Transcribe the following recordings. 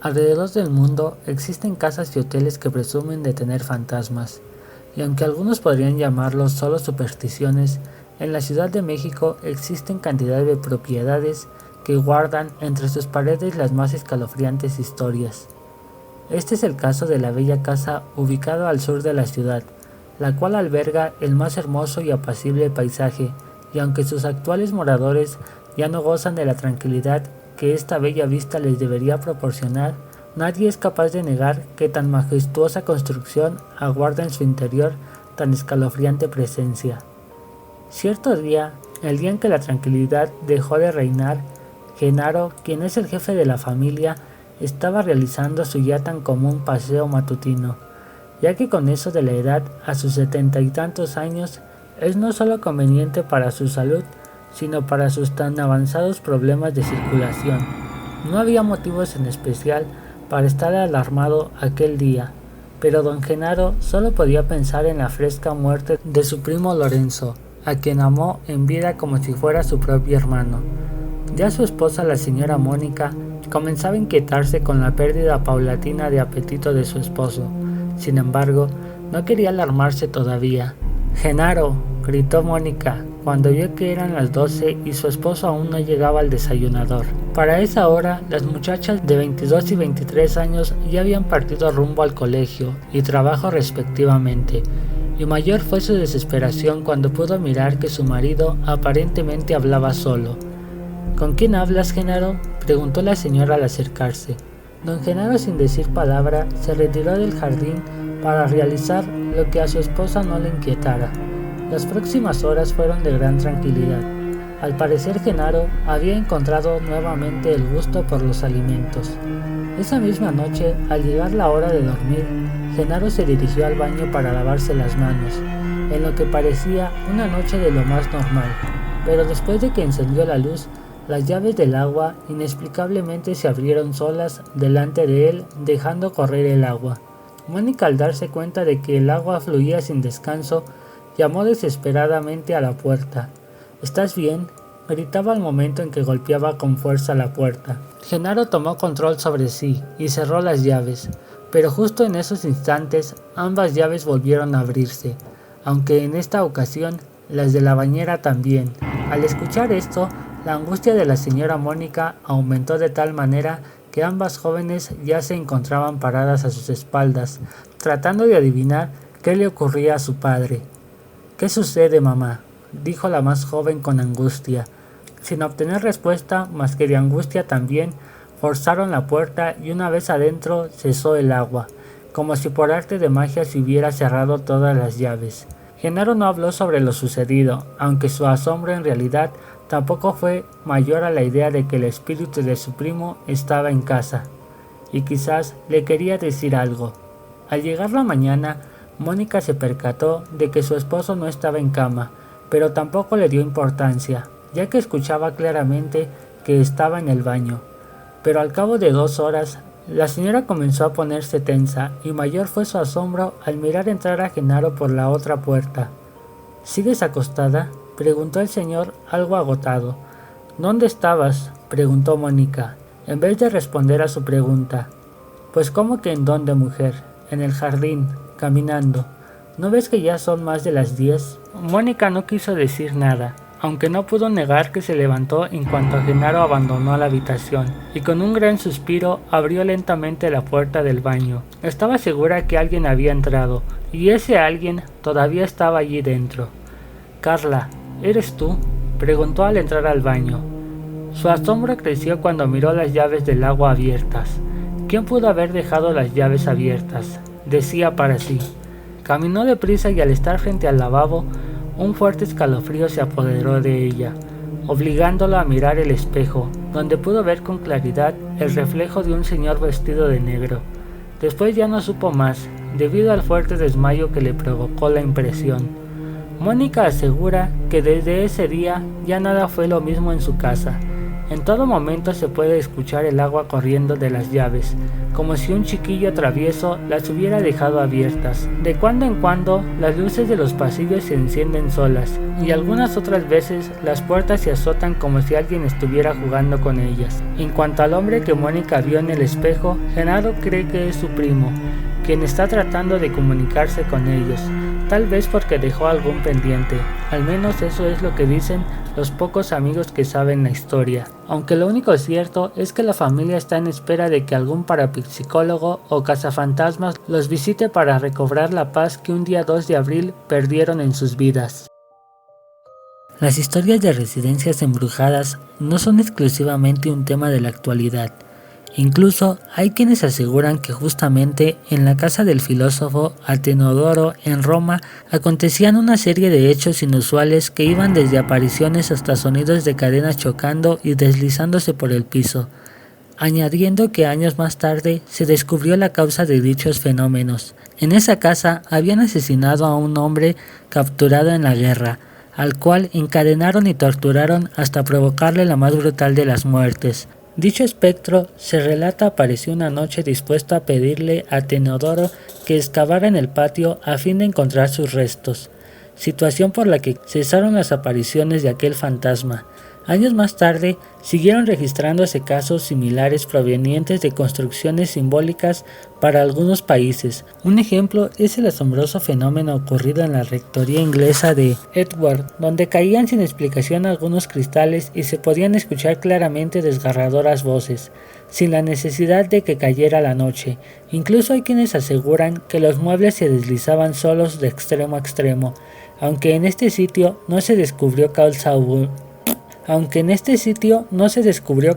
Alrededor del mundo existen casas y hoteles que presumen de tener fantasmas, y aunque algunos podrían llamarlos solo supersticiones, en la Ciudad de México existen cantidad de propiedades que guardan entre sus paredes las más escalofriantes historias. Este es el caso de la bella casa ubicada al sur de la ciudad, la cual alberga el más hermoso y apacible paisaje, y aunque sus actuales moradores ya no gozan de la tranquilidad que esta bella vista les debería proporcionar, nadie es capaz de negar que tan majestuosa construcción aguarda en su interior tan escalofriante presencia. Cierto día, el día en que la tranquilidad dejó de reinar, Genaro, quien es el jefe de la familia, estaba realizando su ya tan común paseo matutino, ya que con eso de la edad a sus 70 y tantos años es no solo conveniente para su salud, sino para sus tan avanzados problemas de circulación. No había motivos en especial para estar alarmado aquel día, pero don Genaro solo podía pensar en la fresca muerte de su primo Lorenzo, a quien amó en vida como si fuera su propio hermano. Ya su esposa, la señora Mónica, comenzaba a inquietarse con la pérdida paulatina de apetito de su esposo. Sin embargo, no quería alarmarse todavía. «Genaro», gritó Mónica, cuando vio que eran las 12 y su esposo aún no llegaba al desayunador. Para esa hora, las muchachas de 22 y 23 años ya habían partido rumbo al colegio y trabajo respectivamente, y mayor fue su desesperación cuando pudo mirar que su marido aparentemente hablaba solo. «¿Con quién hablas, Genaro?», preguntó la señora al acercarse. Don Genaro, sin decir palabra, se retiró del jardín para realizar lo que a su esposa no le inquietara. Las próximas horas fueron de gran tranquilidad. Al parecer, Genaro había encontrado nuevamente el gusto por los alimentos. Esa misma noche, al llegar la hora de dormir, Genaro se dirigió al baño para lavarse las manos, en lo que parecía una noche de lo más normal, pero después de que encendió la luz, las llaves del agua inexplicablemente se abrieron solas delante de él, dejando correr el agua. Mónica, al darse cuenta de que el agua fluía sin descanso, llamó desesperadamente a la puerta. «¿Estás bien?», gritaba al momento en que golpeaba con fuerza la puerta. Genaro tomó control sobre sí y cerró las llaves, pero justo en esos instantes ambas llaves volvieron a abrirse, aunque en esta ocasión las de la bañera también. Al escuchar esto, la angustia de la señora Mónica aumentó de tal manera que ambas jóvenes ya se encontraban paradas a sus espaldas, tratando de adivinar qué le ocurría a su padre. «¿Qué sucede, mamá?», dijo la más joven con angustia. Sin obtener respuesta más que de angustia también, forzaron la puerta y una vez adentro cesó el agua, como si por arte de magia se hubiera cerrado todas las llaves. Genaro no habló sobre lo sucedido, aunque su asombro en realidad tampoco fue mayor a la idea de que el espíritu de su primo estaba en casa, y quizás le quería decir algo. Al llegar la mañana, Mónica se percató de que su esposo no estaba en cama, pero tampoco le dio importancia, ya que escuchaba claramente que estaba en el baño. Pero al cabo de 2 horas, la señora comenzó a ponerse tensa, y mayor fue su asombro al mirar entrar a Genaro por la otra puerta. «¿Sigues acostada?», preguntó el señor, algo agotado. «¿Dónde estabas?», preguntó Mónica, en vez de responder a su pregunta. «Pues ¿cómo que en dónde, mujer?». «En el jardín, caminando. ¿No ves que ya son más de las 10? Mónica no quiso decir nada, aunque no pudo negar que se levantó en cuanto Genaro abandonó la habitación, y con un gran suspiro abrió lentamente la puerta del baño. Estaba segura que alguien había entrado, y ese alguien todavía estaba allí dentro. «Carla, ¿eres tú?», preguntó al entrar al baño. Su asombro creció cuando miró las llaves del agua abiertas. «¿Quién pudo haber dejado las llaves abiertas?», decía para sí. Caminó deprisa y al estar frente al lavabo, un fuerte escalofrío se apoderó de ella, obligándolo a mirar el espejo, donde pudo ver con claridad el reflejo de un señor vestido de negro. Después ya no supo más, debido al fuerte desmayo que le provocó la impresión. Mónica asegura que desde ese día ya nada fue lo mismo en su casa, En todo momento se puede escuchar el agua corriendo de las llaves, como si un chiquillo travieso las hubiera dejado abiertas. De cuando en cuando, las luces de los pasillos se encienden solas, y algunas otras veces las puertas se azotan como si alguien estuviera jugando con ellas. En cuanto al hombre que Mónica vio en el espejo, Genaro cree que es su primo, quien está tratando de comunicarse con ellos, tal vez porque dejó algún pendiente. Al menos eso es lo que dicen los pocos amigos que saben la historia. Aunque lo único cierto es que la familia está en espera de que algún parapsicólogo o cazafantasmas los visite para recobrar la paz que un día 2 de abril perdieron en sus vidas. Las historias de residencias embrujadas no son exclusivamente un tema de la actualidad. Incluso hay quienes aseguran que justamente en la casa del filósofo Atenodoro en Roma acontecían una serie de hechos inusuales que iban desde apariciones hasta sonidos de cadenas chocando y deslizándose por el piso, añadiendo que años más tarde se descubrió la causa de dichos fenómenos. En esa casa habían asesinado a un hombre capturado en la guerra, al cual encadenaron y torturaron hasta provocarle la más brutal de las muertes. Dicho espectro, se relata, apareció una noche dispuesto a pedirle a Atenodoro que excavara en el patio a fin de encontrar sus restos, situación por la que cesaron las apariciones de aquel fantasma. Años más tarde, siguieron registrándose casos similares provenientes de construcciones simbólicas para algunos países. Un ejemplo es el asombroso fenómeno ocurrido en la rectoría inglesa de Edward, donde caían sin explicación algunos cristales y se podían escuchar claramente desgarradoras voces, sin la necesidad de que cayera la noche. Incluso hay quienes aseguran que los muebles se deslizaban solos de extremo a extremo, aunque en este sitio no se descubrió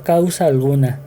causa alguna.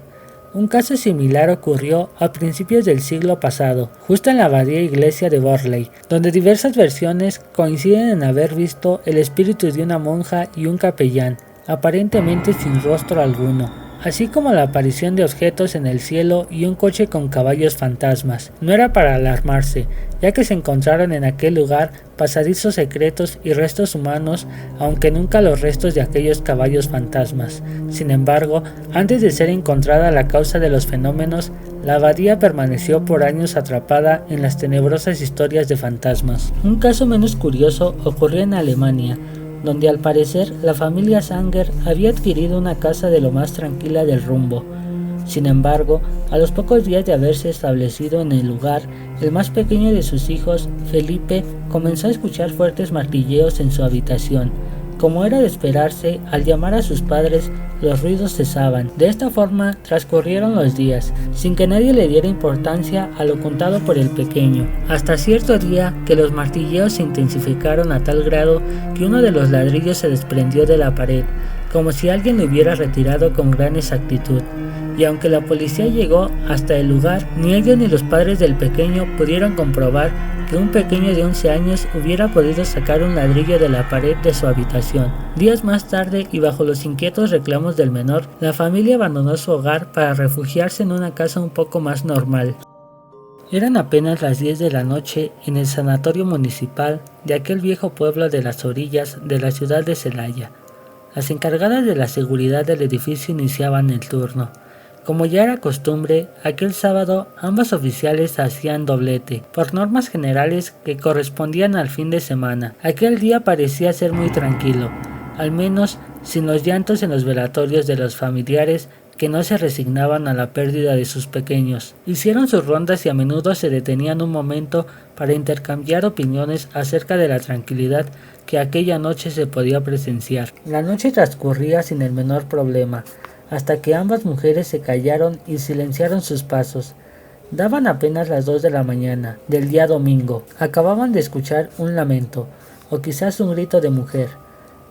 Un caso similar ocurrió a principios del siglo pasado, justo en la abadía iglesia de Burley, donde diversas versiones coinciden en haber visto el espíritu de una monja y un capellán, aparentemente sin rostro alguno, así como la aparición de objetos en el cielo y un coche con caballos fantasmas. No era para alarmarse, ya que se encontraron en aquel lugar pasadizos secretos y restos humanos, aunque nunca los restos de aquellos caballos fantasmas. Sin embargo, antes de ser encontrada la causa de los fenómenos, la abadía permaneció por años atrapada en las tenebrosas historias de fantasmas. Un caso menos curioso ocurrió en Alemania, donde al parecer la familia Sanger había adquirido una casa de lo más tranquila del rumbo. Sin embargo, a los pocos días de haberse establecido en el lugar, el más pequeño de sus hijos, Felipe, comenzó a escuchar fuertes martilleos en su habitación. Como era de esperarse, al llamar a sus padres, los ruidos cesaban. De esta forma transcurrieron los días, sin que nadie le diera importancia a lo contado por el pequeño, hasta cierto día que los martilleos se intensificaron a tal grado que uno de los ladrillos se desprendió de la pared, como si alguien lo hubiera retirado con gran exactitud. Y aunque la policía llegó hasta el lugar, ni ellos ni los padres del pequeño pudieron comprobar que un pequeño de 11 años hubiera podido sacar un ladrillo de la pared de su habitación. Días más tarde, y bajo los inquietos reclamos del menor, la familia abandonó su hogar para refugiarse en una casa un poco más normal. Eran apenas las 10 de la noche en el sanatorio municipal de aquel viejo pueblo de las orillas de la ciudad de Celaya. Las encargadas de la seguridad del edificio iniciaban el turno. Como ya era costumbre, aquel sábado ambos oficiales hacían doblete, por normas generales que correspondían al fin de semana. Aquel día parecía ser muy tranquilo, al menos sin los llantos en los velatorios de los familiares que no se resignaban a la pérdida de sus pequeños. Hicieron sus rondas y a menudo se detenían un momento para intercambiar opiniones acerca de la tranquilidad que aquella noche se podía presenciar. La noche transcurría sin el menor problema, hasta que ambas mujeres se callaron y silenciaron sus pasos. Daban apenas las 2 de la mañana del día domingo. Acababan de escuchar un lamento, o quizás un grito de mujer.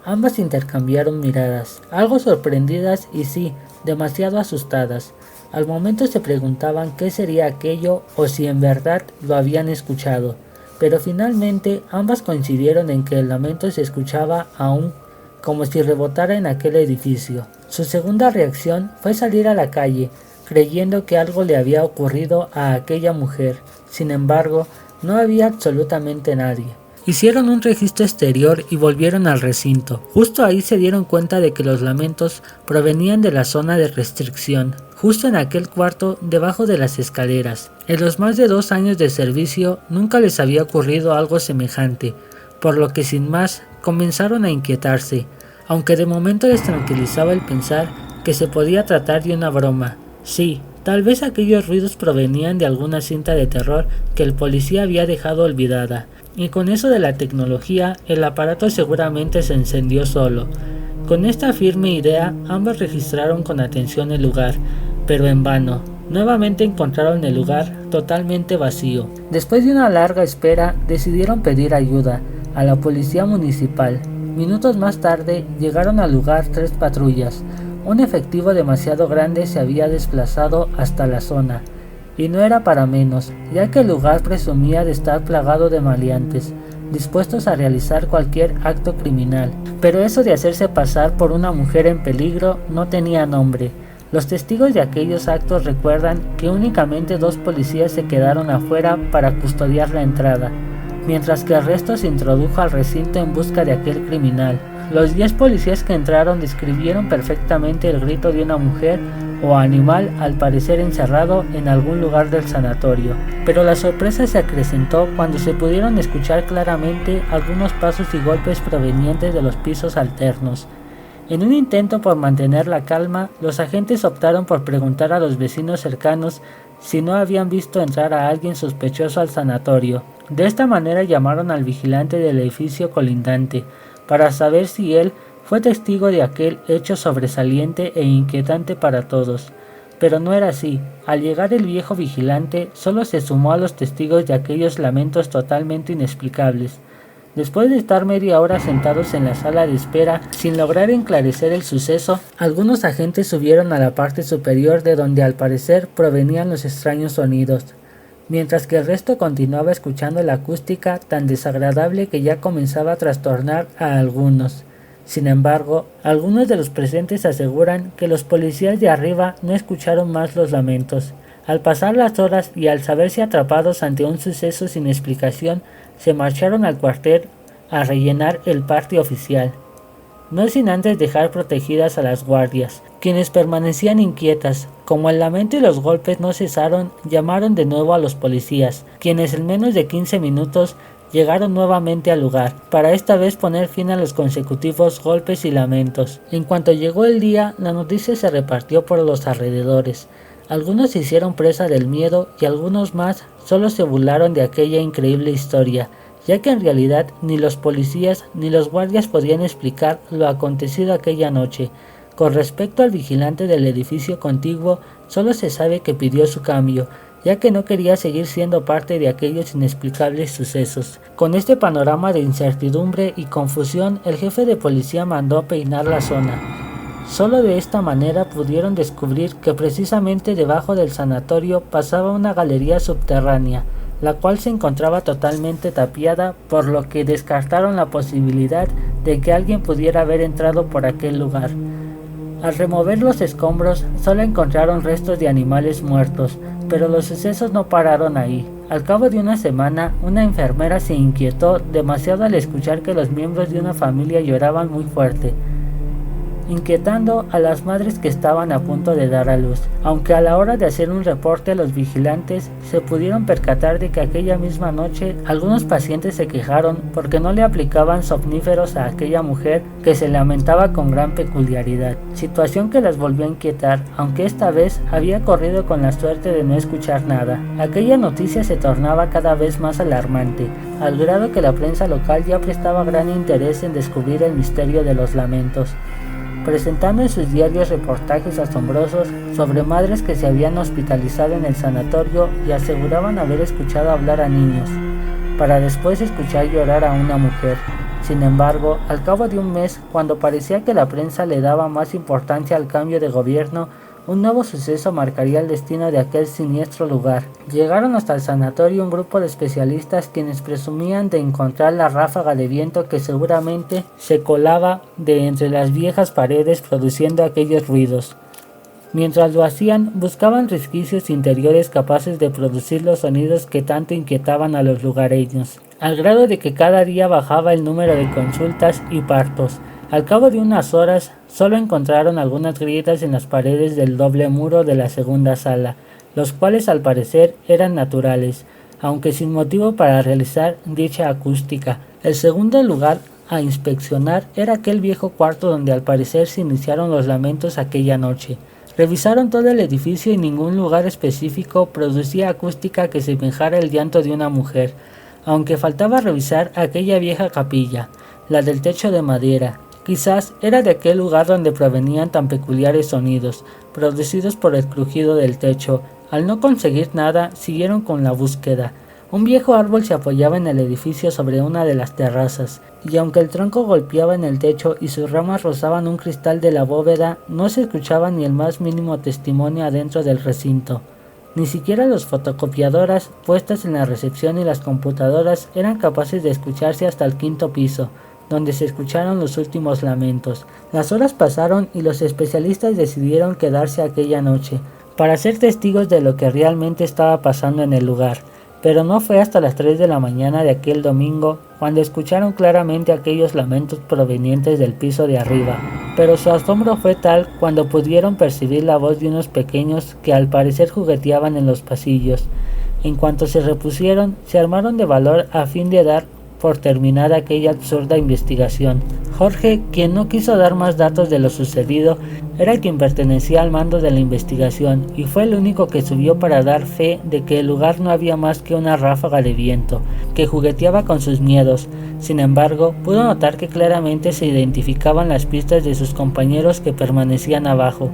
Ambas intercambiaron miradas, algo sorprendidas y sí, demasiado asustadas. Al momento se preguntaban qué sería aquello o si en verdad lo habían escuchado, pero finalmente ambas coincidieron en que el lamento se escuchaba aún como si rebotara en aquel edificio. Su segunda reacción fue salir a la calle, creyendo que algo le había ocurrido a aquella mujer. Sin embargo, no había absolutamente nadie. Hicieron un registro exterior y volvieron al recinto. Justo ahí se dieron cuenta de que los lamentos provenían de la zona de restricción, justo en aquel cuarto debajo de las escaleras. En los más de 2 años de servicio nunca les había ocurrido algo semejante, por lo que sin más comenzaron a inquietarse, aunque de momento les tranquilizaba el pensar que se podía tratar de una broma. Sí, tal vez aquellos ruidos provenían de alguna cinta de terror que el policía había dejado olvidada, y con eso de la tecnología el aparato seguramente se encendió solo. Con esta firme idea ambos registraron con atención el lugar, pero en vano. Nuevamente encontraron el lugar totalmente vacío. Después de una larga espera decidieron pedir ayuda a la policía municipal. Minutos más tarde llegaron al lugar 3 patrullas. Un efectivo demasiado grande se había desplazado hasta la zona, y no era para menos, ya que el lugar presumía de estar plagado de maleantes, dispuestos a realizar cualquier acto criminal. Pero eso de hacerse pasar por una mujer en peligro no tenía nombre. Los testigos de aquellos actos recuerdan que únicamente 2 policías se quedaron afuera para custodiar la entrada, mientras que el resto se introdujo al recinto en busca de aquel criminal. Los 10 policías que entraron describieron perfectamente el grito de una mujer o animal al parecer encerrado en algún lugar del sanatorio, pero la sorpresa se acrecentó cuando se pudieron escuchar claramente algunos pasos y golpes provenientes de los pisos alternos. En un intento por mantener la calma, los agentes optaron por preguntar a los vecinos cercanos si no habían visto entrar a alguien sospechoso al sanatorio. De esta manera llamaron al vigilante del edificio colindante para saber si él fue testigo de aquel hecho sobresaliente e inquietante para todos. Pero no era así. Al llegar el viejo vigilante solo se sumó a los testigos de aquellos lamentos totalmente inexplicables. Después de estar media hora sentados en la sala de espera sin lograr enclarecer el suceso, algunos agentes subieron a la parte superior de donde al parecer provenían los extraños sonidos, mientras que el resto continuaba escuchando la acústica tan desagradable que ya comenzaba a trastornar a algunos. Sin embargo, algunos de los presentes aseguran que los policías de arriba no escucharon más los lamentos. Al pasar las horas y al saberse atrapados ante un suceso sin explicación, se marcharon al cuartel a rellenar el parte oficial, no sin antes dejar protegidas a las guardias, quienes permanecían inquietas. Como el lamento y los golpes no cesaron, llamaron de nuevo a los policías, quienes en menos de 15 minutos llegaron nuevamente al lugar, para esta vez poner fin a los consecutivos golpes y lamentos. En cuanto llegó el día, la noticia se repartió por los alrededores. Algunos se hicieron presa del miedo y algunos más solo se burlaron de aquella increíble historia, ya que en realidad ni los policías ni los guardias podían explicar lo acontecido aquella noche. Con respecto al vigilante del edificio contiguo, solo se sabe que pidió su cambio, ya que no quería seguir siendo parte de aquellos inexplicables sucesos. Con este panorama de incertidumbre y confusión, el jefe de policía mandó peinar la zona. Solo de esta manera pudieron descubrir que precisamente debajo del sanatorio pasaba una galería subterránea, la cual se encontraba totalmente tapiada, por lo que descartaron la posibilidad de que alguien pudiera haber entrado por aquel lugar. Al remover los escombros, solo encontraron restos de animales muertos, pero los sucesos no pararon ahí. Al cabo de una semana, una enfermera se inquietó demasiado al escuchar que los miembros de una familia lloraban muy fuerte, inquietando a las madres que estaban a punto de dar a luz, aunque a la hora de hacer un reporte los vigilantes se pudieron percatar de que aquella misma noche algunos pacientes se quejaron porque no le aplicaban somníferos a aquella mujer que se lamentaba con gran peculiaridad, situación que las volvió a inquietar, aunque esta vez había corrido con la suerte de no escuchar nada. Aquella noticia se tornaba cada vez más alarmante, al grado que la prensa local ya prestaba gran interés en descubrir el misterio de los lamentos, presentando en sus diarios reportajes asombrosos sobre madres que se habían hospitalizado en el sanatorio y aseguraban haber escuchado hablar a niños, para después escuchar llorar a una mujer. Sin embargo, al cabo de un mes, cuando parecía que la prensa le daba más importancia al cambio de gobierno, un nuevo suceso marcaría el destino de aquel siniestro lugar. Llegaron hasta el sanatorio un grupo de especialistas quienes presumían de encontrar la ráfaga de viento que seguramente se colaba de entre las viejas paredes produciendo aquellos ruidos. Mientras lo hacían, buscaban resquicios interiores capaces de producir los sonidos que tanto inquietaban a los lugareños. al grado de que cada día bajaba el número de consultas y partos. Al cabo de unas horas, solo encontraron algunas grietas en las paredes del doble muro de la segunda sala, los cuales al parecer eran naturales, aunque sin motivo para realizar dicha acústica. El segundo lugar a inspeccionar era aquel viejo cuarto donde al parecer se iniciaron los lamentos aquella noche. Revisaron todo el edificio y ningún lugar específico producía acústica que semejara el llanto de una mujer, aunque faltaba revisar aquella vieja capilla, la del techo de madera. Quizás era de aquel lugar donde provenían tan peculiares sonidos, producidos por el crujido del techo. Al no conseguir nada, siguieron con la búsqueda. Un viejo árbol se apoyaba en el edificio sobre una de las terrazas, y aunque el tronco golpeaba en el techo y sus ramas rozaban un cristal de la bóveda, no se escuchaba ni el más mínimo testimonio adentro del recinto. Ni siquiera las fotocopiadoras puestas en la recepción y las computadoras eran capaces de escucharse hasta el quinto piso, donde se escucharon los últimos lamentos. Las horas pasaron y los especialistas decidieron quedarse aquella noche, para ser testigos de lo que realmente estaba pasando en el lugar. Pero no fue hasta las 3 de la mañana de aquel domingo cuando escucharon claramente aquellos lamentos provenientes del piso de arriba, pero su asombro fue tal cuando pudieron percibir la voz de unos pequeños que al parecer jugueteaban en los pasillos. En cuanto se repusieron, se armaron de valor a fin de dar por terminada aquella absurda investigación. Jorge, quien no quiso dar más datos de lo sucedido, era quien pertenecía al mando de la investigación y fue el único que subió para dar fe de que el lugar no había más que una ráfaga de viento, que jugueteaba con sus miedos. Sin embargo, pudo notar que claramente se identificaban las pistas de sus compañeros que permanecían abajo,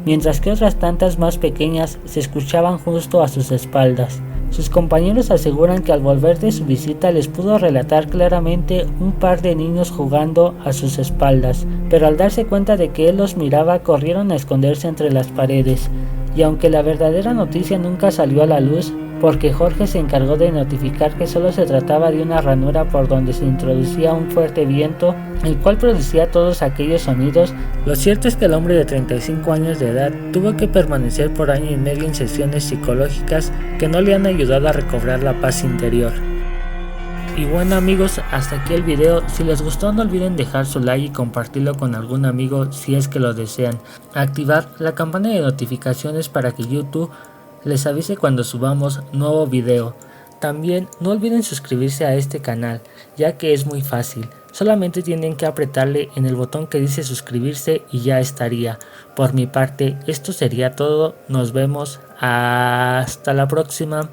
mientras que otras tantas más pequeñas se escuchaban justo a sus espaldas. Sus compañeros aseguran que al volver de su visita les pudo relatar claramente un par de niños jugando a sus espaldas, pero al darse cuenta de que él los miraba corrieron a esconderse entre las paredes, y aunque la verdadera noticia nunca salió a la luz, porque Jorge se encargó de notificar que solo se trataba de una ranura por donde se introducía un fuerte viento, el cual producía todos aquellos sonidos. Lo cierto es que el hombre de 35 años de edad tuvo que permanecer por año y medio en sesiones psicológicas que no le han ayudado a recobrar la paz interior. Y bueno amigos, hasta aquí el video. Si les gustó no olviden dejar su like y compartirlo con algún amigo si es que lo desean. Activar la campana de notificaciones para que YouTube les avise cuando subamos nuevo video. También no olviden suscribirse a este canal, ya que es muy fácil. Solamente tienen que apretarle en el botón que dice suscribirse y ya estaría. Por mi parte, esto sería todo. Nos vemos. Hasta la próxima.